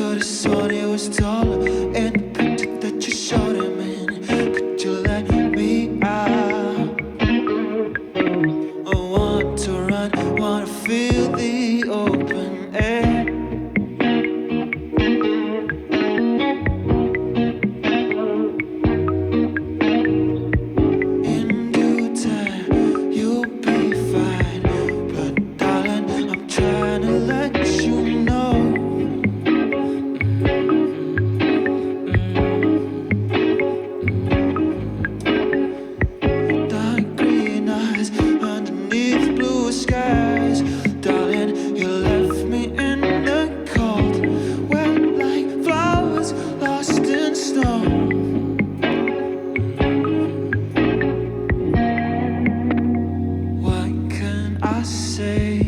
Could've sworn he was taller in the picture that you showed him in. Could you let me out? I want to run, wanna feel the open air. In due time, you'll be fine. But darling, I'm trying to let you know. Dark green eyes underneath blue skies. Darling, you left me in the cold, wet like flowers lost in snow. What can I say?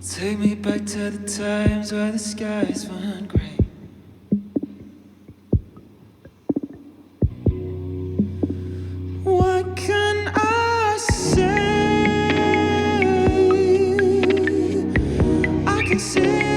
Take me back to the times where the skies weren't gray. What can I say? I can say